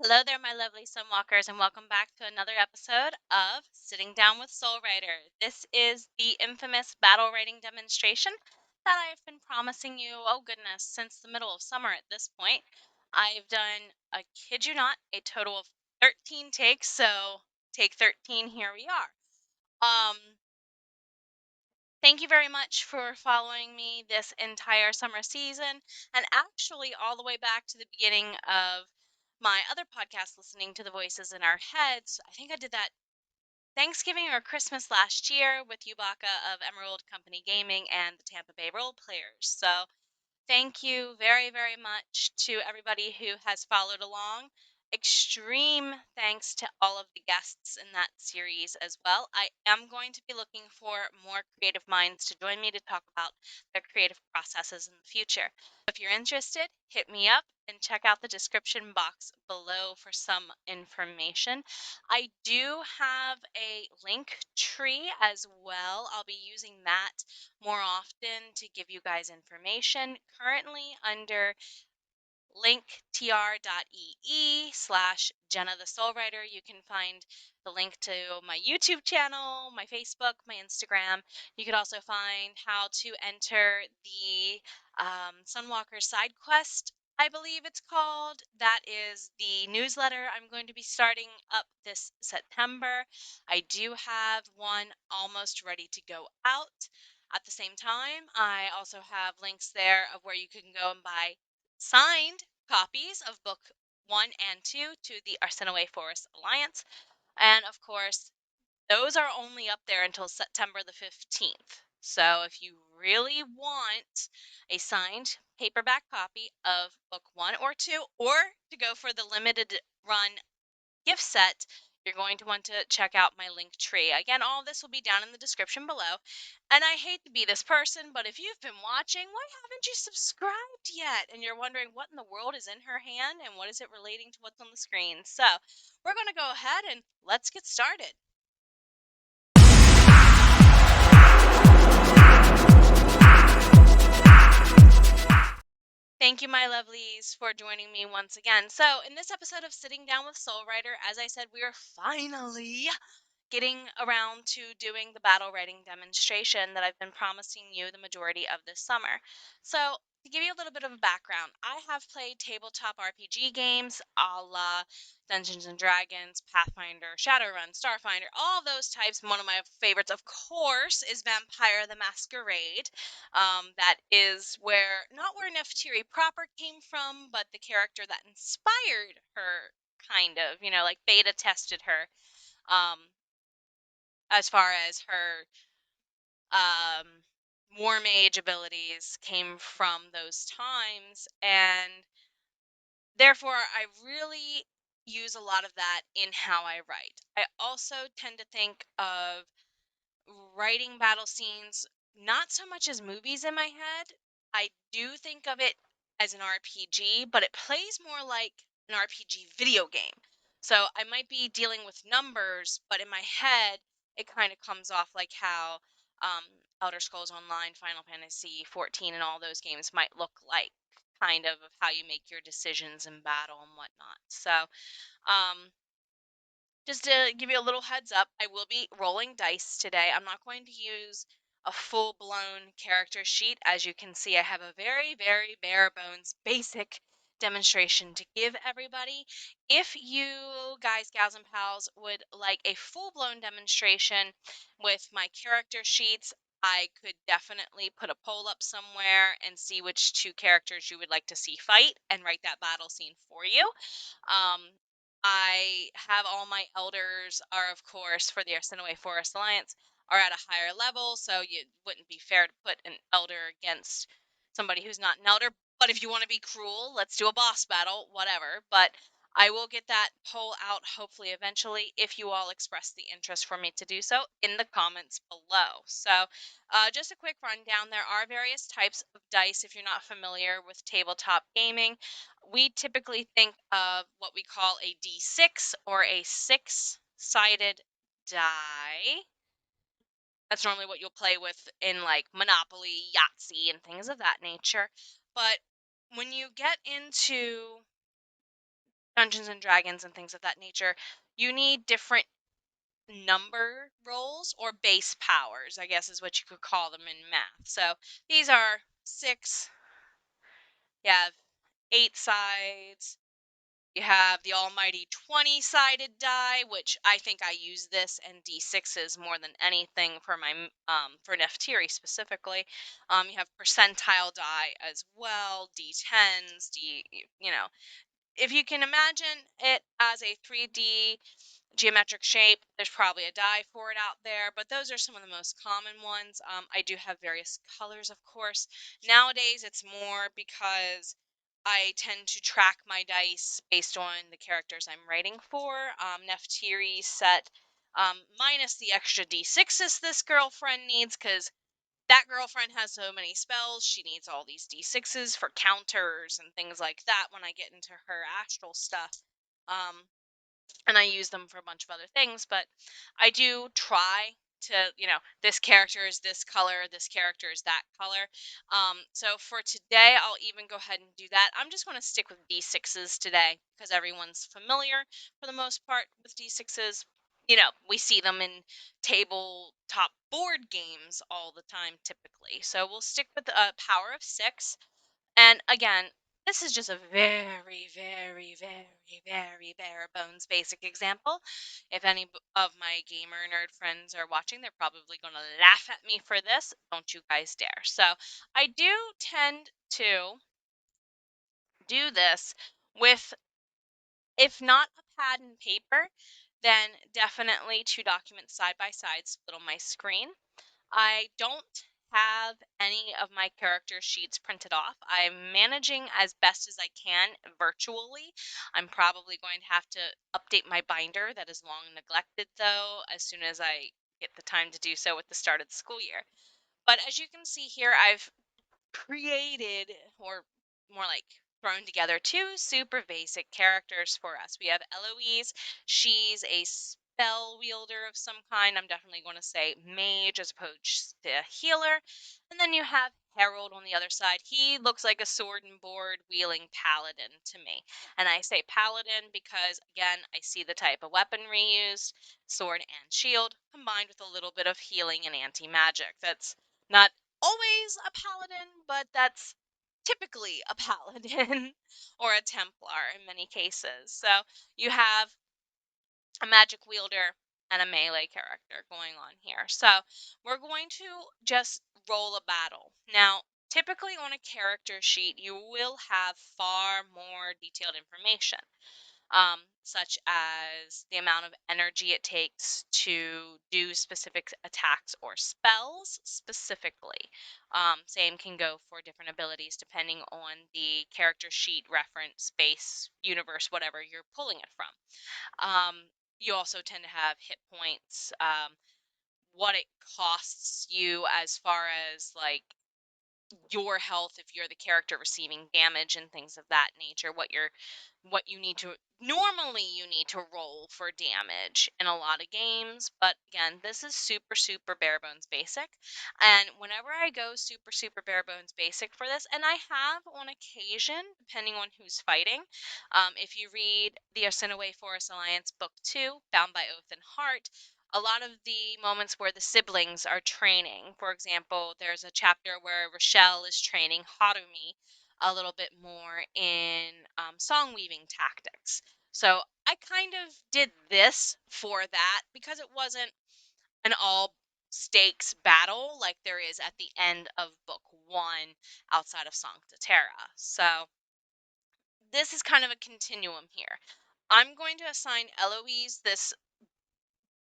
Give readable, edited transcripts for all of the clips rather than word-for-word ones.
Hello there, my lovely sunwalkers, and welcome back to another episode of Sitting Down with Soul Writer. This is the infamous battle writing demonstration that I've been promising you, oh goodness, since the middle of summer at this point. I've done, I kid you not, a total of 13 takes, so take 13, here we are. Thank you very much for following me this entire summer season, and actually all the way back to the beginning of my other podcast, listening to the voices in our heads. I think I did that Thanksgiving or Christmas last year with Yubaka of Emerald Company Gaming and the Tampa Bay Role Players. So thank you very, very much to everybody who has followed along. Extreme thanks to all of the guests in that series as well. I am going to be looking for more creative minds to join me to talk about their creative processes in the future. If you're interested, hit me up and check out the description box below for some information. I do have a link tree as well. I'll be using that more often to give you guys information. Currently under linktr.ee/jennathesoulwriter, you can find the link to my YouTube channel, my Facebook, my Instagram. You could also find how to enter the Sunwalker side quest, I believe it's called. That is the newsletter I'm going to be starting up this September. I do have one almost ready to go out. At the same time, I also have links there of where you can go and buy signed copies of book 1 and 2 to the Arsinoe Forest Alliance. And of course, those are only up there until September the 15th. So if you really want a signed paperback copy of book 1 or 2, or to go for the limited run gift set, you're going to want to check out my link tree. Again, all of this will be down in the description below. And I hate to be this person, but if you've been watching, why haven't you subscribed yet? And you're wondering what in the world is in her hand and what is it relating to what's on the screen. So we're going to go ahead and let's get started. Thank you, my lovelies, for joining me once again. So, in this episode of Sitting Down with Soul Writer, as I said, we are finally getting around to doing the battle writing demonstration that I've been promising you the majority of this summer. So, to give you a little bit of a background, I have played tabletop RPG games a la Dungeons and Dragons, Pathfinder, Shadowrun, Starfinder, all those types. One of my favorites, of course, is Vampire the Masquerade. That is not where Nefertiti proper came from, but the character that inspired her, kind of, like beta tested her. Um, as far as her war mage abilities came from those times, and therefore I really use a lot of that in how I write. I also tend to think of writing battle scenes not so much as movies in my head. I do think of it as an RPG, but it plays more like an RPG video game. So I might be dealing with numbers, but in my head, it kind of comes off like how um, Elder Scrolls Online, Final Fantasy 14, and all those games might look like, kind of how you make your decisions in battle and whatnot. So, just to give you a little heads up, I will be rolling dice today. I'm not going to use a full-blown character sheet. As you can see, I have a very, very bare bones basic demonstration to give everybody. If you guys, gals, and pals would like a full-blown demonstration with my character sheets, I could definitely put a poll up somewhere and see which two characters you would like to see fight and write that battle scene for you. Um, I have all my elders are, of course, for the Arsinoe Forest Alliance, are at a higher level, so it wouldn't be fair to put an elder against somebody who's not an elder. But if you want to be cruel, let's do a boss battle, whatever. But I will get that poll out hopefully eventually if you all express the interest for me to do so in the comments below. So just a quick rundown. There are various types of dice if you're not familiar with tabletop gaming. We typically think of what we call a D6 or a six-sided die. That's normally what you'll play with in like Monopoly, Yahtzee, and things of that nature. But when you get into Dungeons and Dragons and things of that nature, you need different number rolls or base powers, I guess is what you could call them in math. So these are 6, you have 8 sides, you have the almighty 20-sided die, which I think I use this and D6s more than anything for my for Neftiri specifically. You have percentile die as well, D10s, you know, if you can imagine it as a 3D geometric shape, there's probably a die for it out there, but those are some of the most common ones. I do have various colors, of course. Nowadays, it's more because I tend to track my dice based on the characters I'm writing for. Neftiri set minus the extra d6s this girlfriend needs, because that girlfriend has so many spells. She needs all these d6s for counters and things like that when I get into her astral stuff. And I use them for a bunch of other things, but I do try to, this character is this color, this character is that color. So for today, I'll even go ahead and do that. I'm just going to stick with D6s today because everyone's familiar for the most part with D6s. We see them in tabletop board games all the time typically. So we'll stick with a power of 6. And again, this is just a very, very, very, very bare bones basic example. If any of my gamer nerd friends are watching, they're probably going to laugh at me for this. Don't you guys dare. So I do tend to do this with, if not a pad and paper, then definitely 2 documents side by side split on my screen. I don't have any of my character sheets printed off. I'm managing as best as I can virtually. I'm probably going to have to update my binder that is long neglected, though, as soon as I get the time to do so with the start of the school year. But as you can see here, I've created, or more like thrown together, 2 super basic characters for us. We have Eloise. She's a spell wielder of some kind. I'm definitely going to say mage as opposed to healer. And then you have Harold on the other side. He looks like a sword and board wielding paladin to me. And I say paladin because, again, I see the type of weaponry used, sword and shield, combined with a little bit of healing and anti-magic. That's not always a paladin, but that's typically a paladin or a templar in many cases. So you have a magic wielder and a melee character going on here. So we're going to just roll a battle. Now, typically on a character sheet, you will have far more detailed information, such as the amount of energy it takes to do specific attacks or spells specifically. Same can go for different abilities depending on the character sheet, reference, base, universe, whatever you're pulling it from. You also tend to have hit points, what it costs you as far as like your health if you're the character receiving damage and things of that nature, what you need to normally you need to roll for damage in a lot of games. But again, this is super bare bones basic, and whenever I go super bare bones basic for this, and I have on occasion depending on who's fighting, if you read the Arsinoe Forest Alliance book 2, Bound by Oath and Heart, a lot of the moments where the siblings are training. For example, there's a chapter where Rochelle is training Harumi a little bit more in song weaving tactics. So I kind of did this for that because it wasn't an all stakes battle like there is at the end of book 1 outside of Sancta Terra. So this is kind of a continuum here. I'm going to assign Eloise this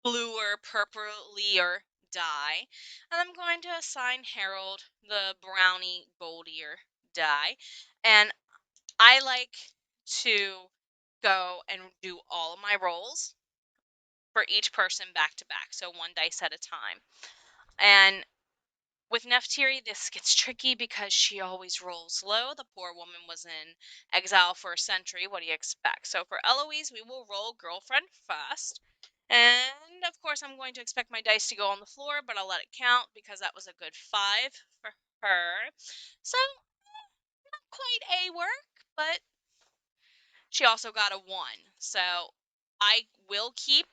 bluer, purplier dye. And I'm going to assign Harold the brownie, goldier dye. And I like to go and do all of my rolls for each person back to back, so 1 dice at a time. And with Neftiri, this gets tricky because she always rolls low. The poor woman was in exile for a century. What do you expect? So for Eloise, we will roll girlfriend first. And of course, I'm going to expect my dice to go on the floor, but I'll let it count because that was a good 5 for her. So, not quite A work, but She also got a 1. So I will keep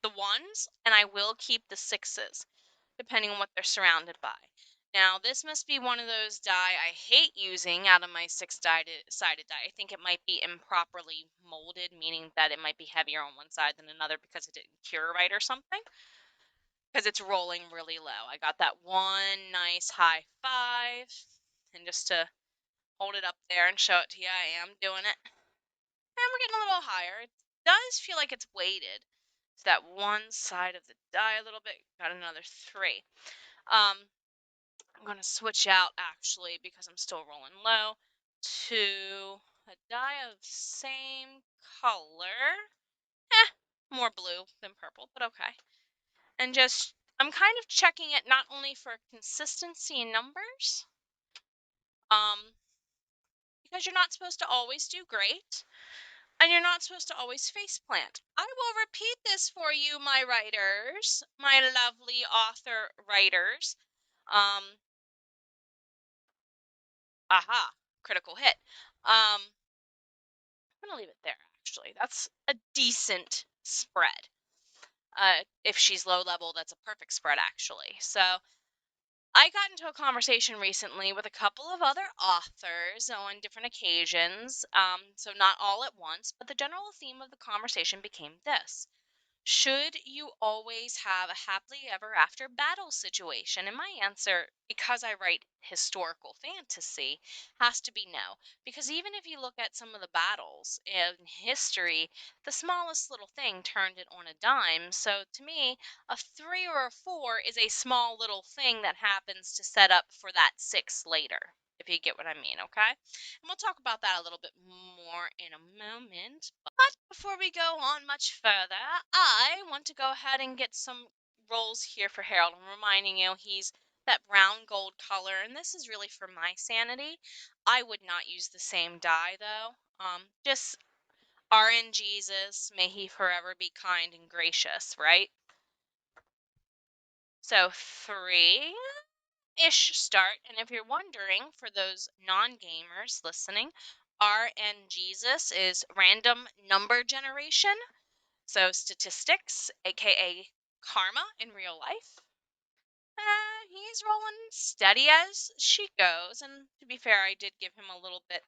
the 1s and I will keep the 6s, depending on what they're surrounded by. Now, this must be one of those die I hate using out of my 6-sided die. I think it might be improperly molded, meaning that it might be heavier on one side than another because it didn't cure right or something. Because it's rolling really low. I got that one nice high 5. And just to hold it up there and show it to you, I am doing it. And we're getting a little higher. It does feel like it's weighted to that one side of the die a little bit. Got another 3. I'm going to switch out, actually, because I'm still rolling low, to a die of same color. More blue than purple, but okay. And just, I'm kind of checking it not only for consistency in numbers, because you're not supposed to always do great, and you're not supposed to always face plant. I will repeat this for you, my writers, my lovely author writers. Aha, critical hit. I'm gonna leave it there, actually. That's a decent spread. If she's low level, that's a perfect spread, actually. So I got into a conversation recently with a couple of other authors on different occasions, so not all at once, but the general theme of the conversation became this. Should you always have a happily ever after battle situation? And my answer, because I write historical fantasy, has to be no. Because even if you look at some of the battles in history, the smallest little thing turned it on a dime. So to me, a 3 or a 4 is a small little thing that happens to set up for that 6 later, if you get what I mean, okay? And we'll talk about that a little bit more in a moment. But before we go on much further, I want to go ahead and get some rolls here for Harold. I'm reminding you, he's that brown gold color, and this is really for my sanity. I would not use the same die, though. Just RN Jesus, may he forever be kind and gracious, right? So 3-ish start, and if you're wondering, for those non-gamers listening, RN Jesus is random number generation. So statistics, aka karma in real life. He's rolling steady as she goes, and to be fair, I did give him a little bit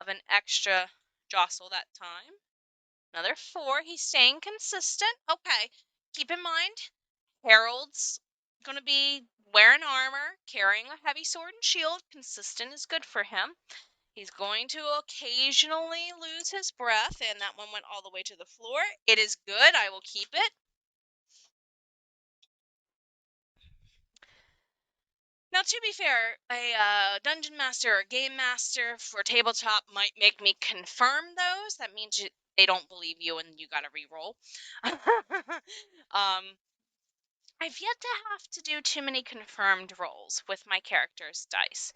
of an extra jostle that time. Another 4. He's staying consistent. Okay, keep in mind, Harold's going to be wearing armor, carrying a heavy sword and shield. Consistent is good for him. He's going to occasionally lose his breath, and that one went all the way to the floor. It is good. I will keep it. Now, to be fair, a dungeon master or game master for tabletop might make me confirm those. That means they don't believe you and you got to re-roll. I've yet to have to do too many confirmed rolls with my character's dice.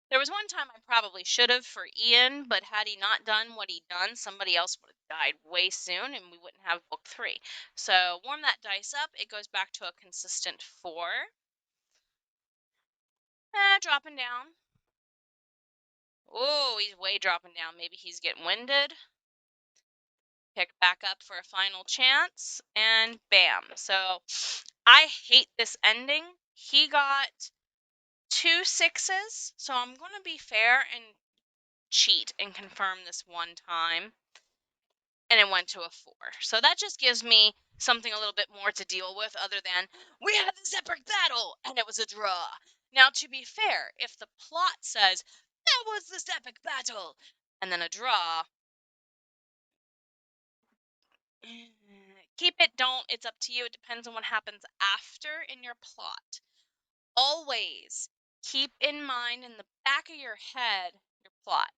There was one time I probably should have for Ian, but had he not done what he'd done, somebody else would have died way soon and we wouldn't have book 3. So warm that dice up. It goes back to a consistent 4. Dropping down. Oh, he's way dropping down. Maybe he's getting winded. Pick back up for a final chance, and bam. So I hate this ending. He got 2 6s, so I'm going to be fair and cheat and confirm this one time. And it went to a 4. So that just gives me something a little bit more to deal with other than, we had this epic battle, and it was a draw. Now, to be fair, if the plot says, that was this epic battle, and then a draw, keep it, don't, it's up to you. It depends on what happens after in your plot. Always keep in mind in the back of your head your plot.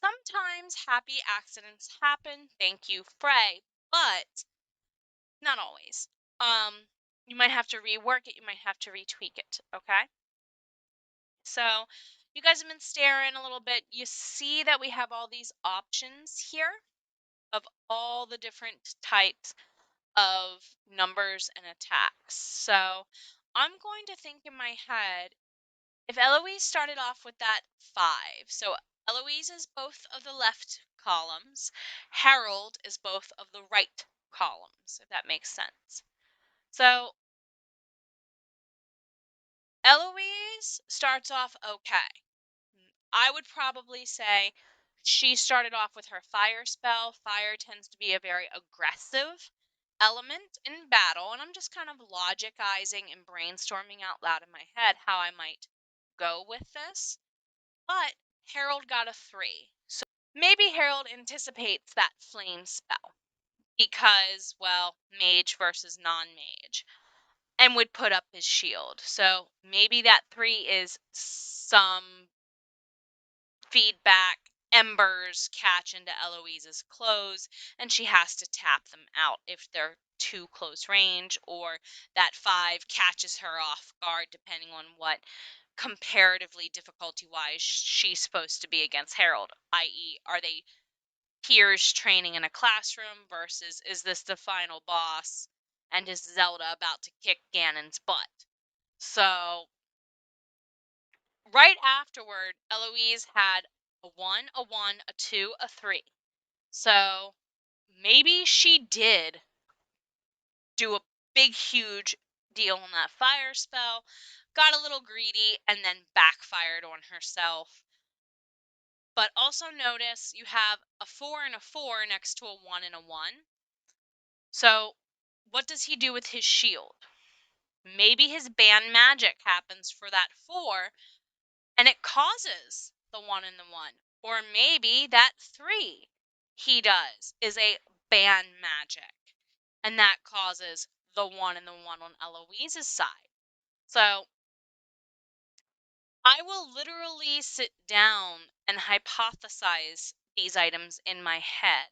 Sometimes happy accidents happen, thank you, Frey, but not always. You might have to rework it, you might have to retweak it, okay? So you guys have been staring a little bit. You see that we have all these options here of all the different types of numbers and attacks. So I'm going to think in my head, if Eloise started off with that 5, so Eloise is both of the left columns. Harold is both of the right columns, if that makes sense. So Eloise starts off okay. I would probably say she started off with her fire spell. Fire tends to be a very aggressive element in battle, and I'm just kind of logicizing and brainstorming out loud in my head how I might go with this. But Harold got a 3. So maybe Harold anticipates that flame spell because, well, mage versus non mage, and would put up his shield. So maybe that 3 is some feedback. Embers catch into Eloise's clothes, and she has to tap them out if they're too close range, or that 5 catches her off guard, depending on what comparatively difficulty wise she's supposed to be against Harold, i.e., are they peers training in a classroom versus is this the final boss and is Zelda about to kick Ganon's butt? So right afterward, Eloise had a 1, a 1, a 2, a 3. So maybe she did do a big, huge deal on that fire spell, got a little greedy, and then backfired on herself. But also notice you have a 4 and a 4 next to a 1 and a 1. So what does he do with his shield? Maybe his ban magic happens for that 4 and it causes the 1 and the 1. Or maybe that 3 he does is a ban magic, and that causes the 1 and the 1 on Eloise's side. So I will literally sit down and hypothesize these items in my head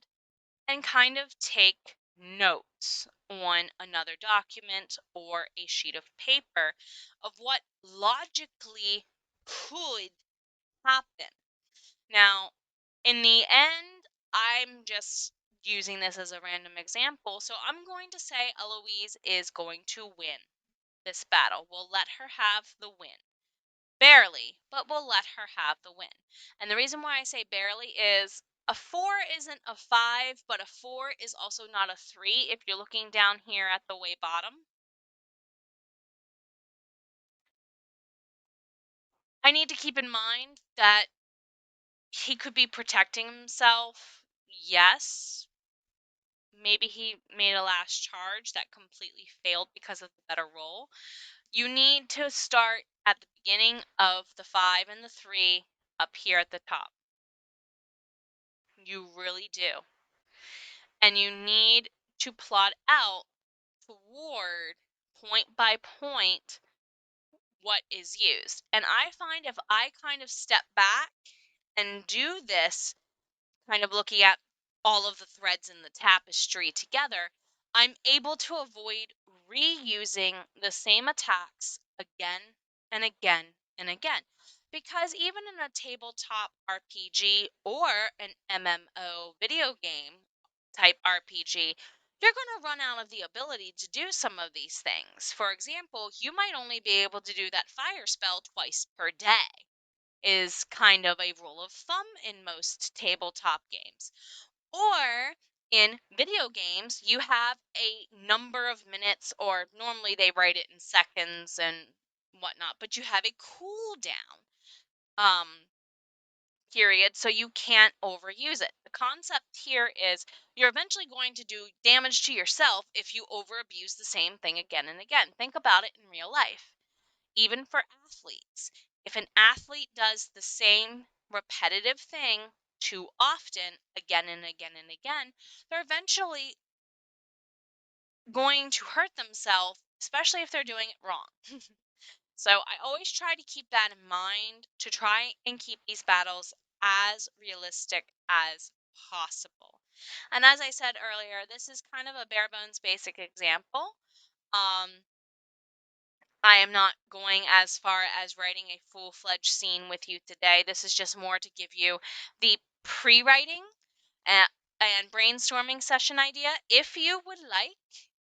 and kind of take notes on another document or a sheet of paper of what logically could happen. Now, in the end, I'm just using this as a random example, so I'm going to say Eloise is going to win this battle. We'll let her have the win. Barely, but we'll let her have the win. And the reason why I say barely is a 4 isn't a 5, but a 4 is also not a 3 if you're looking down here at the way bottom. I need to keep in mind that he could be protecting himself. Yes, maybe he made a last charge that completely failed because of the better roll. You need to start at the beginning of the 5 and the 3 up here at the top. You really do. And you need to plot out toward point by point what is used. And I find if I kind of step back and do this, kind of looking at all of the threads in the tapestry together, I'm able to avoid reusing the same attacks again and again and again. Because even in a tabletop RPG or an MMO video game type RPG, you're going to run out of the ability to do some of these things. For example, you might only be able to do that fire spell twice per day is kind of a rule of thumb in most tabletop games. Or in video games, you have a number of minutes, or normally they write it in seconds and whatnot, but you have a cooldown period, so you can't overuse it. The concept here is you're eventually going to do damage to yourself if you overabuse the same thing again and again. Think about it in real life. Even for athletes, if an athlete does the same repetitive thing too often, again and again and again, they're eventually going to hurt themselves, especially if they're doing it wrong. So I always try to keep that in mind to try and keep these battles as realistic as possible. And as I said earlier, this is kind of a bare bones basic example. Um, I am not going as far as writing a full-fledged scene with you today. This is just more to give you the pre-writing and brainstorming session idea. If you would like,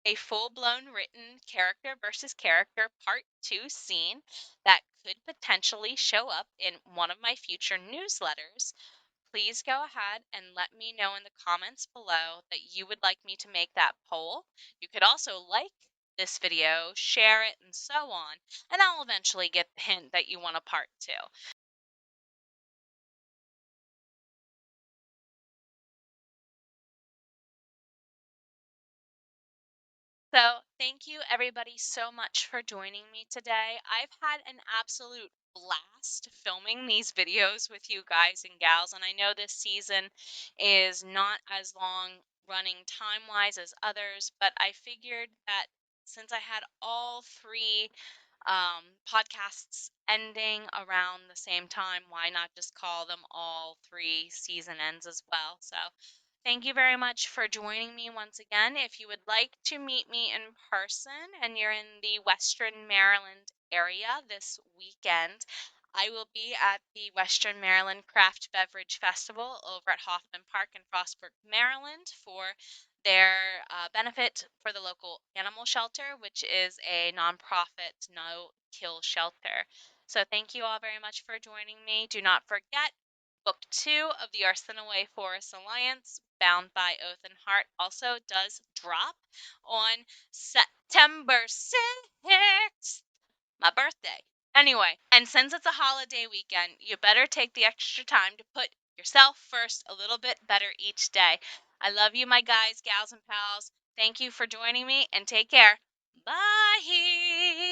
a full-blown written character versus character part 2 scene that could potentially show up in one of my future newsletters, please go ahead and let me know in the comments below that you would like me to make that poll. You could also like this video, share it, and so on, and I'll eventually get the hint that you want a part 2. So, thank you everybody so much for joining me today. I've had an absolute blast filming these videos with you guys and gals, and I know this season is not as long running time-wise as others, but I figured that since I had all three podcasts ending around the same time, why not just call them all three season ends as well? So, thank you very much for joining me once again. If you would like to meet me in person and you're in the Western Maryland area this weekend, I will be at the Western Maryland Craft Beverage Festival over at Hoffman Park in Frostburg, Maryland for their benefit for the local animal shelter, which is a nonprofit no kill shelter. So, thank you all very much for joining me. Do not forget, Book 2 of the Arsinoe Forest Alliance, Bound by Oath and Heart, also does drop on September 6th, my birthday. Anyway, and since it's a holiday weekend, you better take the extra time to put yourself first a little bit better each day. I love you, my guys, gals, and pals. Thank you for joining me, and take care. Bye.